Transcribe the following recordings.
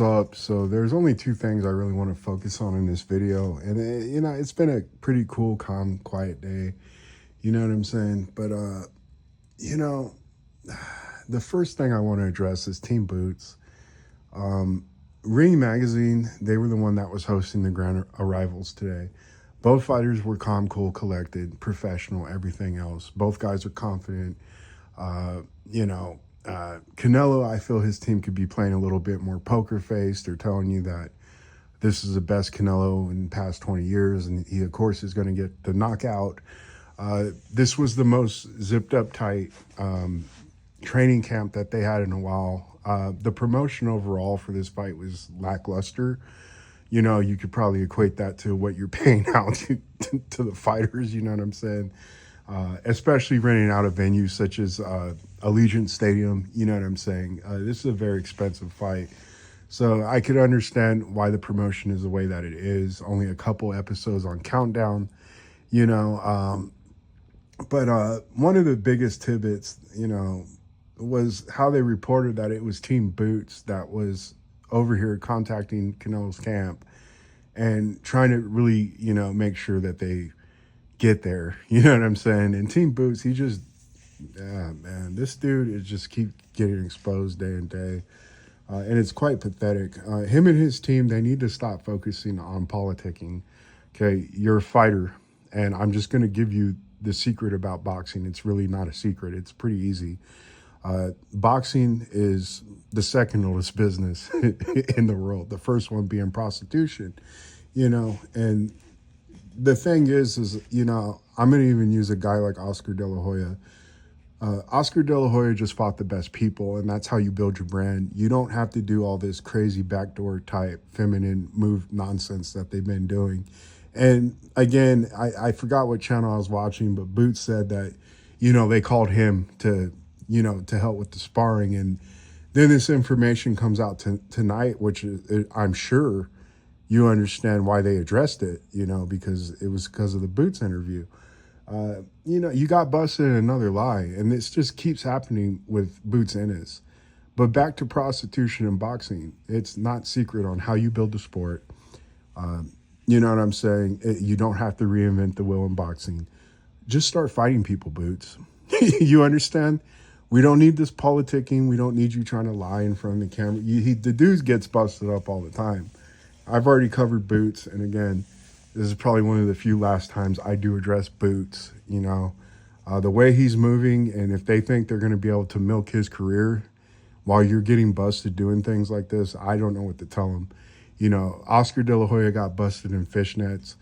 up? So there's only two things I really want to focus on in this video. And, it's been a pretty cool, calm, quiet day. You know what I'm saying? But, you know, the first thing I want to address is Team Boots. Ring Magazine, they were the one that was hosting the grand arrivals today. Both fighters were calm, cool, collected, professional, everything else. Both guys are confident. Canelo, I feel his team could be playing a little bit more poker face. They're telling you that this is the best Canelo in the past 20 years, and he, of course, is going to get the knockout. This was the most zipped up tight training camp that they had in a while. The promotion overall for this fight was lackluster. You could probably equate that to what you're paying out to the fighters, you know what I'm saying? Especially renting out a venue such as Allegiant Stadium, you know what I'm saying? This is a very expensive fight. So I could understand why the promotion is the way that it is. Only a couple episodes on Countdown, But one of the biggest tidbits, was how they reported that it was Team Boots that was over here contacting Canelo's camp and trying to really, make sure that they get there. You know what I'm saying? And Team Boots, this dude is just keep getting exposed day and day. And it's quite pathetic. Him and his team, they need to stop focusing on politicking. Okay, you're a fighter, and I'm just going to give you the secret about boxing. It's really not a secret. It's pretty easy. Boxing is the second oldest business in the world. The first one being prostitution, and the thing is, I'm going to even use a guy like Oscar De La Hoya. Oscar De La Hoya just fought the best people, and that's how you build your brand. You don't have to do all this crazy backdoor type feminine move nonsense that they've been doing. And again, I forgot what channel I was watching, but Boots said that, they called him to help with the sparring. And then this information comes out tonight, which is, I'm sure you understand why they addressed it, because it was because of the Boots interview. You got busted in another lie, and this just keeps happening with Boots Ennis. But back to prostitution and boxing, it's not secret on how you build the sport. You know what I'm saying? You don't have to reinvent the wheel in boxing. Just start fighting people, Boots. You understand? We don't need this politicking. We don't need you trying to lie in front of the camera. The dude gets busted up all the time. I've already covered Boots, and again, this is probably one of the few last times I do address Boots. The way he's moving, and if they think they're going to be able to milk his career while you're getting busted doing things like this, I don't know what to tell them. Oscar De La Hoya got busted in fishnets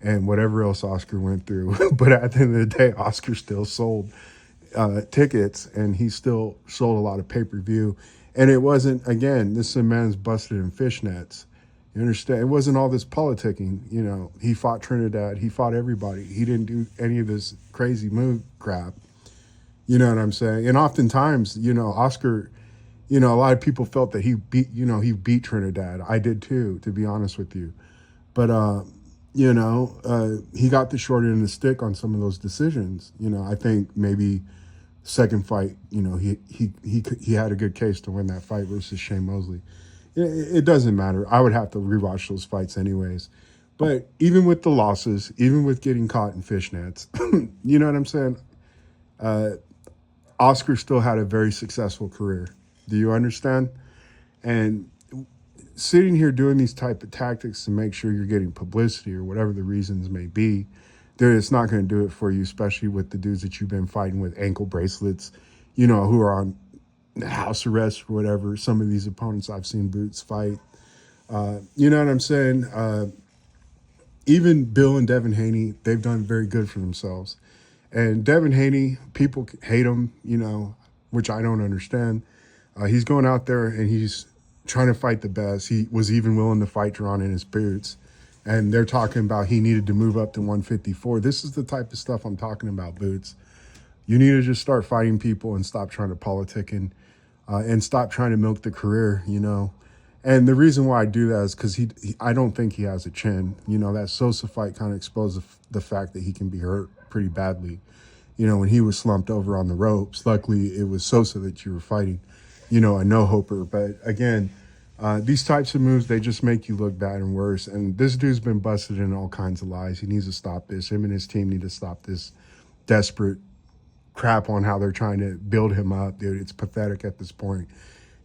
and whatever else Oscar went through. But at the end of the day, Oscar still sold tickets, and he still sold a lot of pay-per-view. And it wasn't, again, this man's busted in fishnets. You understand? It wasn't all this politicking. He fought Trinidad. He fought everybody. He didn't do any of this crazy move crap. You know what I'm saying? And oftentimes, Oscar, a lot of people felt that he beat Trinidad. I did too, to be honest with you. But, he got the short end of the stick on some of those decisions. I think maybe second fight, he had a good case to win that fight versus Shane Mosley. It doesn't matter. I would have to rewatch those fights anyways. But even with the losses, even with getting caught in fishnets, you know what I'm saying? Oscar still had a very successful career. Do you understand? And sitting here doing these type of tactics to make sure you're getting publicity or whatever the reasons may be, it's not going to do it for you, especially with the dudes that you've been fighting with ankle bracelets, who are on house arrest or whatever. Some of these opponents I've seen Boots fight. You know what I'm saying? Even Bill and Devin Haney, they've done very good for themselves. And Devin Haney, people hate him, which I don't understand. He's going out there and he's trying to fight the best. He was even willing to fight Drawn in his boots. And they're talking about he needed to move up to 154. This is the type of stuff I'm talking about, Boots. You need to just start fighting people and stop trying to politic and stop trying to milk the career, And the reason why I do that is because I don't think he has a chin. That Sosa fight kind of exposed the fact that he can be hurt pretty badly. When he was slumped over on the ropes, luckily it was Sosa that you were fighting, a no-hoper. But again, These types of moves, they just make you look bad and worse. And this dude's been busted in all kinds of lies. He needs to stop this. Him and his team need to stop this desperate crap on how they're trying to build him up, dude. It's pathetic at this point.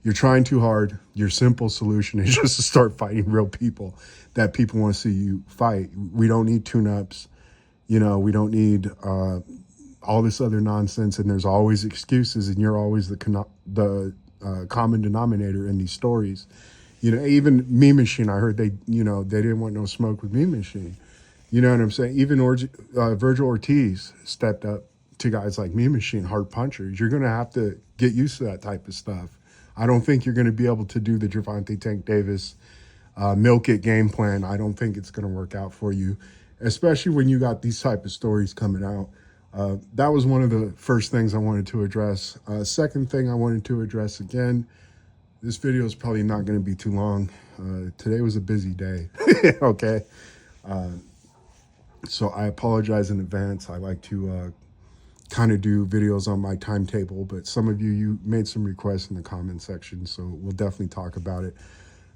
You're trying too hard. Your simple solution is just to start fighting real people that people want to see you fight. We don't need tune-ups. We don't need all this other nonsense. And there's always excuses, and you're always the common denominator in these stories. Even Meme Machine, I heard they didn't want no smoke with Meme Machine. You know what I'm saying? Even Virgil Ortiz stepped up to guys like Meme Machine, hard punchers. You're going to have to get used to that type of stuff. I don't think you're going to be able to do the Gervonta Tank Davis milk it game plan. I don't think it's going to work out for you, especially when you got these type of stories coming out. That was one of the first things I wanted to address. Second thing I wanted to address, again, this video is probably not going to be too long. Today was a busy day, okay? So I apologize in advance. I like to kind of do videos on my timetable, but some of you made some requests in the comment section, so we'll definitely talk about it,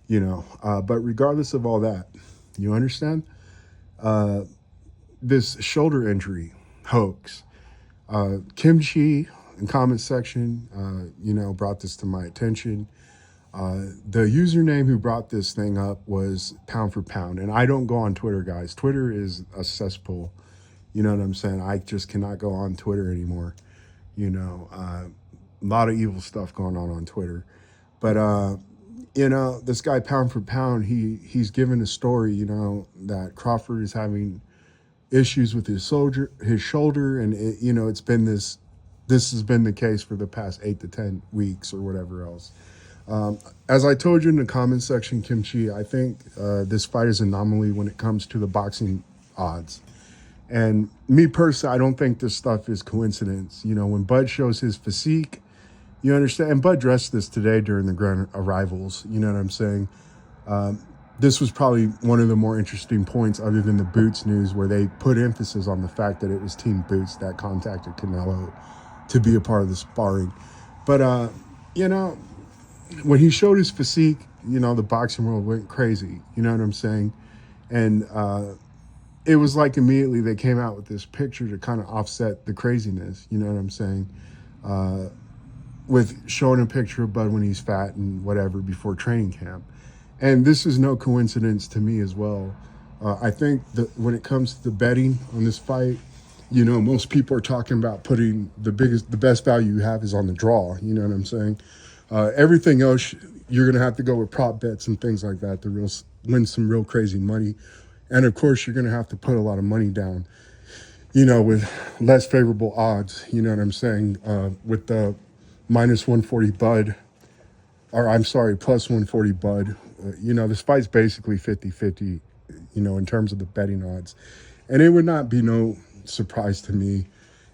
But regardless of all that, you understand? This shoulder injury hoax. Kimchi in comment section, brought this to my attention. The username who brought this thing up was Pound for Pound. And I don't go on Twitter, guys. Twitter is a cesspool. You know what I'm saying? I just cannot go on Twitter anymore. A lot of evil stuff going on Twitter. But, this guy Pound for Pound, he's given a story, that Crawford is having issues with his shoulder. And, it's been this has been the case for the past 8 to 10 weeks or whatever else. As I told you in the comment section, Kimchi, I think this fight is an anomaly when it comes to the boxing odds. And me personally, I don't think this stuff is coincidence. When Bud shows his physique, you understand. And Bud dressed this today during the grand arrivals. You know what I'm saying? This was probably one of the more interesting points other than the Boots news, where they put emphasis on the fact that it was Team Boots that contacted Canelo to be a part of the sparring. But, when he showed his physique, the boxing world went crazy. You know what I'm saying? And it was like immediately they came out with this picture to kind of offset the craziness. You know what I'm saying? With showing a picture of Bud when he's fat and whatever before training camp. And this is no coincidence to me as well. I think that when it comes to the betting on this fight, most people are talking about putting the best value you have is on the draw. You know what I'm saying? Everything else, you're going to have to go with prop bets and things like that to win some real crazy money. And, of course, you're going to have to put a lot of money down, with less favorable odds. You know what I'm saying? With the minus 140 Bud, or I'm sorry, plus 140 Bud. This fight's basically 50-50, in terms of the betting odds. And it would not be no surprise to me,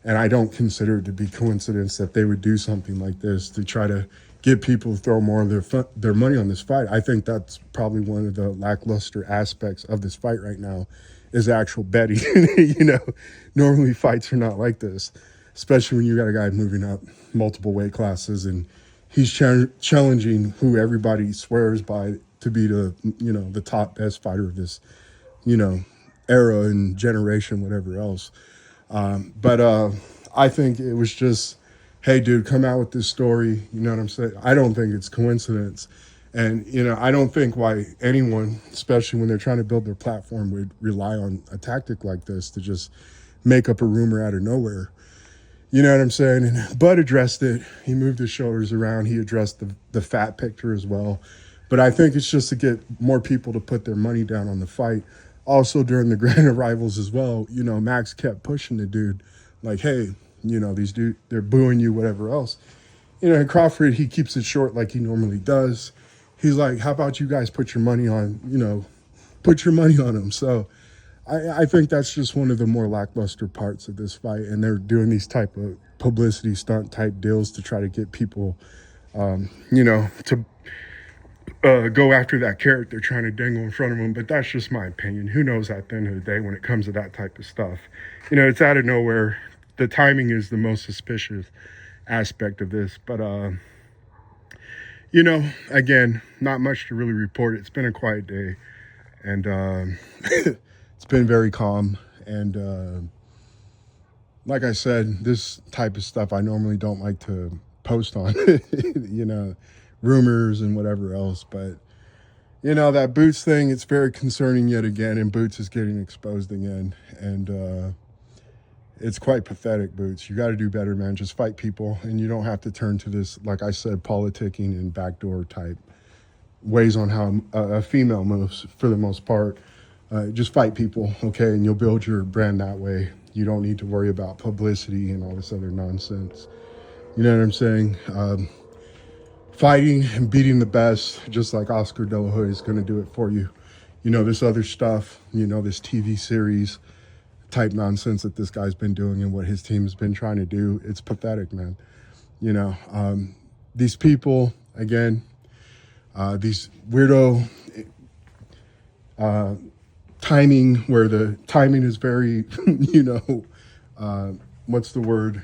and I don't consider it to be coincidence that they would do something like this to try to get people to throw more of their money on this fight. I think that's probably one of the lackluster aspects of this fight right now is actual betting. Normally fights are not like this, especially when you got a guy moving up multiple weight classes and he's challenging who everybody swears by to be the top best fighter of this, era and generation, whatever else. But I think it was just, hey, dude, come out with this story. You know what I'm saying? I don't think it's coincidence. And, I don't think why anyone, especially when they're trying to build their platform, would rely on a tactic like this to just make up a rumor out of nowhere. You know what I'm saying? And Bud addressed it. He moved his shoulders around. He addressed the fat picture as well. But I think it's just to get more people to put their money down on the fight. Also, during the grand arrivals as well, Max kept pushing the dude like, hey, these dudes, they're booing you, whatever else. And Crawford, he keeps it short like he normally does. He's like, how about you guys put your money on him. So I think that's just one of the more lackluster parts of this fight. And they're doing these type of publicity stunt type deals to try to get people, to go after that character trying to dangle in front of them. But that's just my opinion. Who knows at the end of the day when it comes to that type of stuff. It's out of nowhere. The timing is the most suspicious aspect of this. But, Again, not much to really report. It's been a quiet day, and it's been very calm. And like I said, this type of stuff I normally don't like to post on, rumors and whatever else. But, that Boots thing, it's very concerning yet again, and Boots is getting exposed again. And it's quite pathetic, Boots. You got to do better, man. Just fight people, and you don't have to turn to this, like I said, politicking and backdoor type ways on how a female moves for the most part. Just fight people, okay, and you'll build your brand that way. You don't need to worry about publicity and all this other nonsense. You know what I'm saying? Fighting and beating the best, just like Oscar De La Hoya is going to do it for you. This other stuff, this TV series type nonsense that this guy's been doing and what his team has been trying to do, it's pathetic, man. These people, again, these weirdo timing, where the timing is very, what's the word?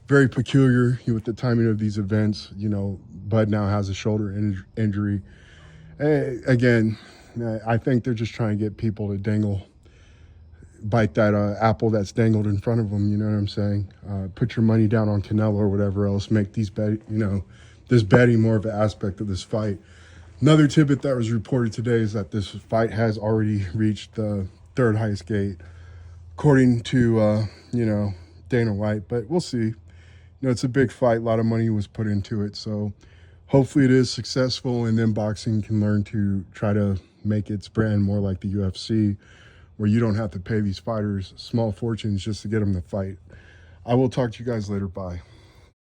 Very peculiar with the timing of these events. Bud now has a shoulder injury. Again, I think they're just trying to get people to bite that apple that's dangled in front of them. You know what I'm saying? Put your money down on Canelo or whatever else. Make this betting more of an aspect of this fight. Another tidbit that was reported today is that this fight has already reached the third highest gate, according to Dana White. But we'll see. It's a big fight. A lot of money was put into it. So hopefully it is successful, and then boxing can learn to try to make its brand more like the UFC, where you don't have to pay these fighters small fortunes just to get them to fight. I will talk to you guys later. Bye.